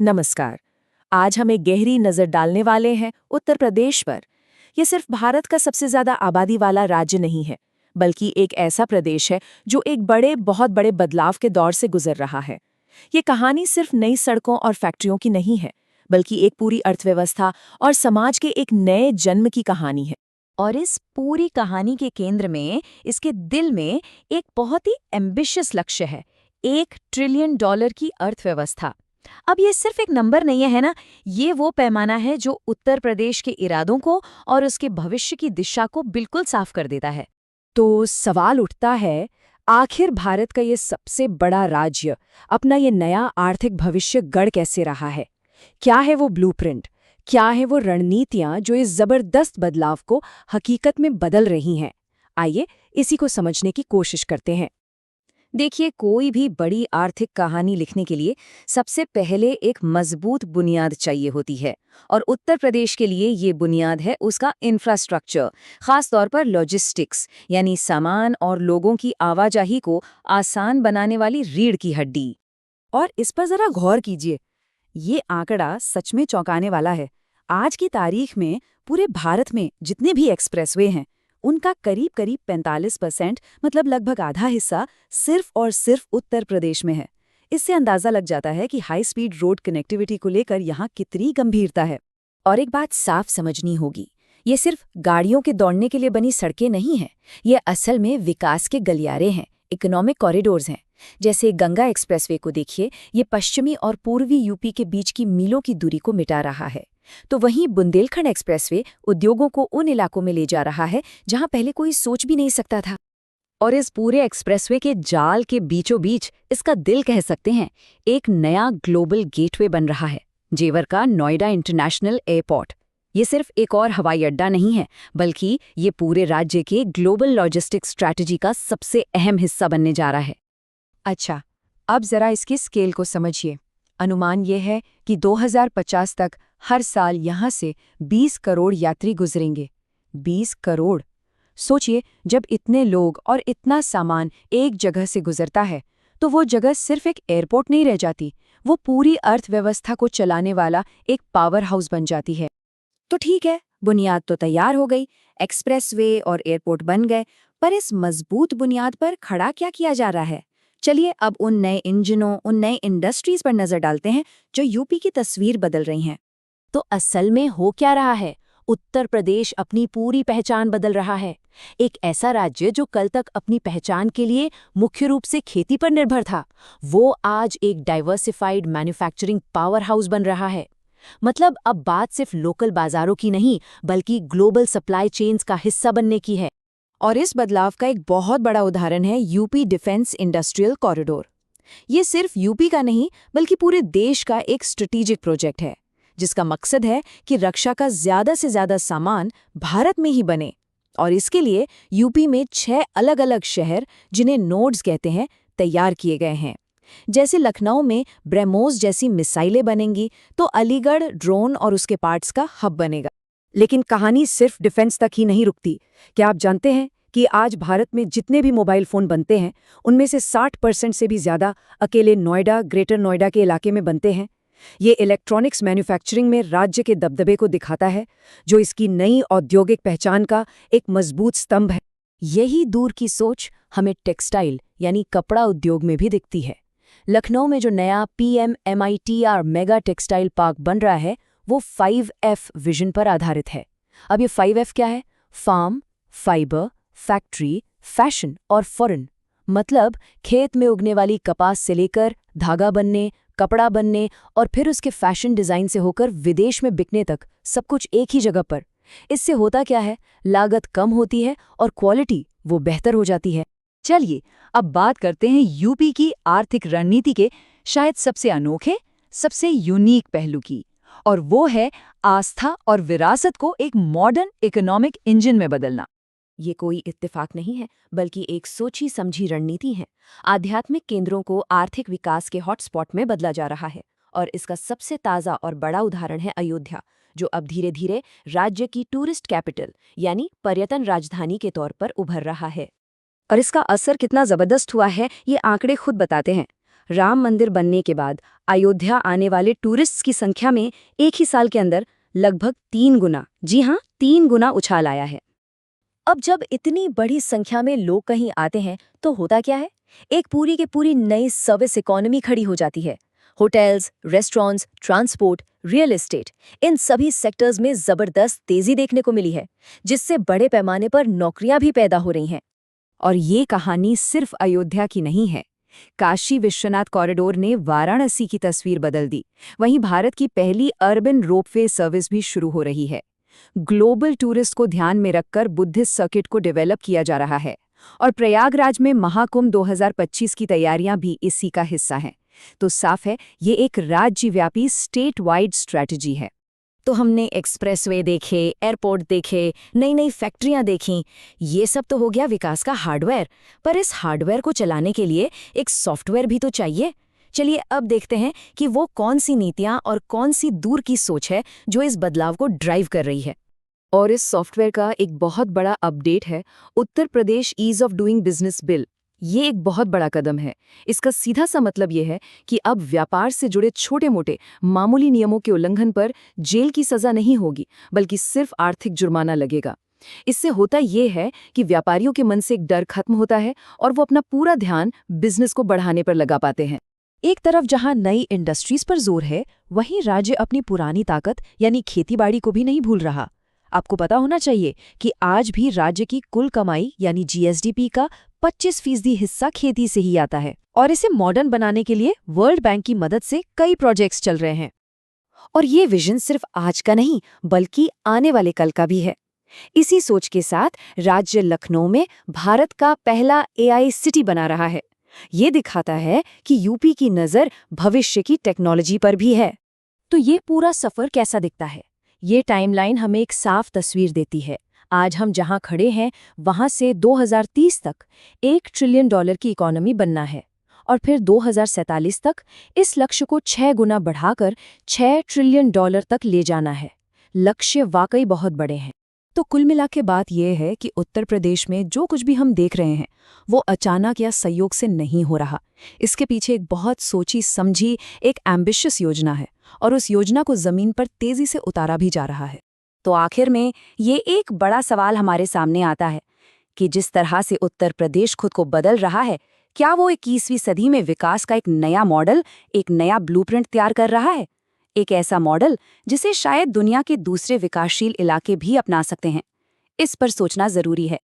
नमस्कार। आज हम एक गहरी नजर डालने वाले हैं उत्तर प्रदेश पर। यह सिर्फ भारत का सबसे ज्यादा आबादी वाला राज्य नहीं है, बल्कि एक ऐसा प्रदेश है जो एक बहुत बड़े बदलाव के दौर से गुजर रहा है। ये कहानी सिर्फ नई सड़कों और फैक्ट्रियों की नहीं है, बल्कि एक पूरी अर्थव्यवस्था और समाज के एक नए जन्म की कहानी है। और इस पूरी कहानी के केंद्र में, इसके दिल में एक बहुत ही एम्बिशियस लक्ष्य है। $1 ट्रिलियन की अर्थव्यवस्था। अब ये सिर्फ एक नंबर नहीं है ना, ये वो पैमाना है जो उत्तर प्रदेश के इरादों को और उसके भविष्य की दिशा को बिल्कुल साफ कर देता है। तो सवाल उठता है, आखिर भारत का ये सबसे बड़ा राज्य अपना ये नया आर्थिक भविष्य गढ़ कैसे रहा है? क्या है वो ब्लूप्रिंट? क्या है वो रणनीतियां जो इस जबरदस्त बदलाव को हकीकत में बदल रही हैं? आइए इसी को समझने की कोशिश करते हैं। देखिए, कोई भी बड़ी आर्थिक कहानी लिखने के लिए सबसे पहले एक मजबूत बुनियाद चाहिए होती है। और उत्तर प्रदेश के लिए ये बुनियाद है उसका इंफ्रास्ट्रक्चर, खास तौर पर लॉजिस्टिक्स, यानी सामान और लोगों की आवाजाही को आसान बनाने वाली रीढ़ की हड्डी। और इस पर जरा गौर कीजिए, ये आंकड़ा सच में चौंकाने वाला है। आज की तारीख में पूरे भारत में जितने भी एक्सप्रेसवे हैं, उनका करीब करीब 45%, मतलब लगभग आधा हिस्सा सिर्फ और सिर्फ उत्तर प्रदेश में है। इससे अंदाजा लग जाता है कि हाई स्पीड रोड कनेक्टिविटी को लेकर यहाँ कितनी गंभीरता है। और एक बात साफ समझनी होगी, ये सिर्फ गाड़ियों के दौड़ने के लिए बनी सड़कें नहीं हैं। ये असल में विकास के गलियारे हैं, इकोनॉमिक कॉरिडोर्स हैं। जैसे गंगा एक्सप्रेसवे को देखिए, ये पश्चिमी और पूर्वी यूपी के बीच की मीलों की दूरी को मिटा रहा है। तो वहीं बुंदेलखंड एक्सप्रेसवे उद्योगों को उन इलाकों में ले जा रहा है जहां पहले कोई सोच भी नहीं सकता था। और इस पूरे एक्सप्रेसवे के जाल के बीचों बीच, इसका दिल कह सकते हैं, एक नया ग्लोबल गेटवे बन रहा है, जेवर का नोएडा इंटरनेशनल एयरपोर्ट। ये सिर्फ एक और हवाई अड्डा नहीं है, बल्कि ये पूरे राज्य के ग्लोबल लॉजिस्टिक्स स्ट्रैटेजी का सबसे अहम हिस्सा बनने जा रहा है। अच्छा, अब जरा इसकी स्केल को समझिए। अनुमान ये है कि 2050 तक हर साल यहाँ से 20 करोड़ यात्री गुजरेंगे। 20 करोड़! सोचिए, जब इतने लोग और इतना सामान एक जगह से गुजरता है, तो वो जगह सिर्फ एक एयरपोर्ट नहीं रह जाती, वो पूरी अर्थव्यवस्था को चलाने वाला एक पावर हाउस बन जाती है। तो ठीक है, बुनियाद तो तैयार हो गई, एक्सप्रेसवे और एयरपोर्ट बन गए, पर इस मजबूत बुनियाद पर खड़ा क्या किया जा रहा है? चलिए अब उन नए इंजनों, उन नए इंडस्ट्रीज पर नजर डालते हैं जो यूपी की तस्वीर बदल रही हैं। तो असल में हो क्या रहा है? उत्तर प्रदेश अपनी पूरी पहचान बदल रहा है। एक ऐसा राज्य जो कल तक अपनी पहचान के लिए मुख्य रूप से खेती पर निर्भर था, वो आज एक डाइवर्सिफाइड मैन्युफैक्चरिंग पावर हाउस बन रहा है। मतलब अब बात सिर्फ लोकल बाजारों की नहीं, बल्कि ग्लोबल सप्लाई चेन्स का हिस्सा बनने की है। और इस बदलाव का एक बहुत बड़ा उदाहरण है यूपी डिफेंस इंडस्ट्रियल कॉरिडोर। ये सिर्फ यूपी का नहीं, बल्कि पूरे देश का एक स्ट्रेटेजिक प्रोजेक्ट है, जिसका मकसद है कि रक्षा का ज्यादा से ज्यादा सामान भारत में ही बने। और इसके लिए यूपी में 6 अलग-अलग शहर, जिन्हें नोड्स कहते हैं, तैयार किए गए हैं। जैसे लखनऊ में ब्रह्मोस जैसी मिसाइलें बनेंगी, तो अलीगढ़ ड्रोन और उसके पार्ट्स का हब बनेगा। लेकिन कहानी सिर्फ डिफेंस तक ही नहीं रुकती। क्या आप जानते हैं कि आज भारत में जितने भी मोबाइल फ़ोन बनते हैं, उनमें से 60% से भी ज़्यादा अकेले नोएडा, ग्रेटर नोएडा के इलाके में बनते हैं? ये इलेक्ट्रॉनिक्स मैन्युफैक्चरिंग में राज्य के दबदबे को दिखाता है, जो इसकी नई औद्योगिक पहचान का एक मजबूत स्तंभ है। यही दूर की सोच हमें टेक्सटाइल यानी कपड़ा उद्योग में भी दिखती है। लखनऊ में जो नया PMMITR मेगा टेक्सटाइल पार्क बन रहा है, वो 5F विजन पर आधारित है। अब ये 5F क्या है? फार्म, फाइबर, फैक्ट्री, फैशन और फॉरेन। मतलब खेत में उगने वाली कपास से लेकर धागा बनने, कपड़ा बनने और फिर उसके फैशन डिजाइन से होकर विदेश में बिकने तक, सब कुछ एक ही जगह पर। इससे होता क्या है? लागत कम होती है और क्वालिटी वो बेहतर हो जाती है। चलिए अब बात करते हैं यूपी की आर्थिक रणनीति के शायद सबसे अनोखे, सबसे यूनिक पहलू की, और वो है आस्था और विरासत को एक मॉडर्न इकोनॉमिक इंजन में बदलना। ये कोई इत्तेफाक नहीं है, बल्कि एक सोची समझी रणनीति है। आध्यात्मिक केंद्रों को आर्थिक विकास के हॉटस्पॉट में बदला जा रहा है, और इसका सबसे ताज़ा और बड़ा उदाहरण है अयोध्या, जो अब धीरे धीरे राज्य की टूरिस्ट कैपिटल यानी पर्यटन राजधानी के तौर पर उभर रहा है। और इसका असर कितना जबरदस्त हुआ है, ये आंकड़े खुद बताते हैं। राम मंदिर बनने के बाद अयोध्या आने वाले टूरिस्ट्स की संख्या में एक ही साल के अंदर लगभग 3 गुना, जी हाँ 3 गुना उछाल आया है। अब जब इतनी बड़ी संख्या में लोग कहीं आते हैं तो होता क्या है, एक पूरी की पूरी नई सर्विस इकोनॉमी खड़ी हो जाती है। Hotels, restaurants, transport, real estate, इन सभी सेक्टर्स में जबरदस्त तेजी देखने को मिली है, जिससे बड़े पैमाने पर नौकरियां भी पैदा हो रही हैं। और ये कहानी सिर्फ अयोध्या की नहीं है। काशी विश्वनाथ कॉरिडोर ने वाराणसी की तस्वीर बदल दी। वहीं भारत की पहली अर्बन रोपवे सर्विस भी शुरू हो रही है। ग्लोबल टूरिस्ट को ध्यान में रखकर बुद्धिस्ट सर्किट को डेवलप किया जा रहा है और प्रयागराज में महाकुंभ 2025 की तैयारियां भी इसी का हिस्सा हैं। तो साफ है, ये एक राज्यव्यापी स्टेट वाइड स्ट्रैटेजी है। तो हमने एक्सप्रेसवे देखे, एयरपोर्ट देखे, नई नई फैक्ट्रियां देखीं, ये सब तो हो गया विकास का हार्डवेयर, पर इस हार्डवेयर को चलाने के लिए एक सॉफ्टवेयर भी तो चाहिए। चलिए अब देखते हैं कि वो कौन सी नीतियां और कौन सी दूर की सोच है जो इस बदलाव को ड्राइव कर रही है। और इस सॉफ्टवेयर का एक बहुत बड़ा अपडेट है Uttar Pradesh ease of doing business bill. ये एक बहुत बड़ा कदम है। इसका सीधा सा मतलब ये है कि अब व्यापार से जुड़े छोटे मोटे मामूली नियमों के उल्लंघन पर जेल की सजा नहीं होगी, बल्कि सिर्फ आर्थिक जुर्माना लगेगा। इससे होता ये है कि व्यापारियों के मन से एक डर खत्म होता है और वो अपना पूरा ध्यान बिजनेस को बढ़ाने पर लगा पाते हैं। एक तरफ जहां नई इंडस्ट्रीज पर जोर है, वहीं राज्य अपनी पुरानी ताकत यानी खेतीबाड़ी को भी नहीं भूल रहा। आपको पता होना चाहिए कि आज भी राज्य की कुल कमाई यानी जीएसडीपी का 25% हिस्सा खेती से ही आता है और इसे मॉडर्न बनाने के लिए वर्ल्ड बैंक की मदद से कई प्रोजेक्ट्स चल रहे हैं। और ये विजन सिर्फ आज का नहीं, बल्कि आने वाले कल का भी है। इसी सोच के साथ राज्य लखनऊ में भारत का पहला एआई सिटी बना रहा है। ये दिखाता है कि यूपी की नज़र भविष्य की टेक्नोलॉजी पर भी है। तो ये पूरा सफर कैसा दिखता है? ये टाइमलाइन हमें एक साफ तस्वीर देती है। आज हम जहां खड़े हैं वहां से 2030 तक $1 ट्रिलियन की इकोनॉमी बनना है और फिर 2047 तक इस लक्ष्य को 6 गुना बढ़ाकर $6 ट्रिलियन तक ले जाना है। लक्ष्य वाकई बहुत बड़े हैं। तो कुल मिला के बात यह है कि उत्तर प्रदेश में जो कुछ भी हम देख रहे हैं वो अचानक या संयोग से नहीं हो रहा। इसके पीछे एक बहुत सोची समझी एक एम्बिशियस योजना है और उस योजना को जमीन पर तेजी से उतारा भी जा रहा है। तो आखिर में ये एक बड़ा सवाल हमारे सामने आता है कि जिस तरह से उत्तर प्रदेश खुद को बदल रहा है, क्या वो 21वीं सदी में विकास का एक नया मॉडल, एक नया ब्लूप्रिंट तैयार कर रहा है? एक ऐसा मॉडल जिसे शायद दुनिया के दूसरे विकासशील इलाके भी अपना सकते हैं। इस पर सोचना जरूरी है।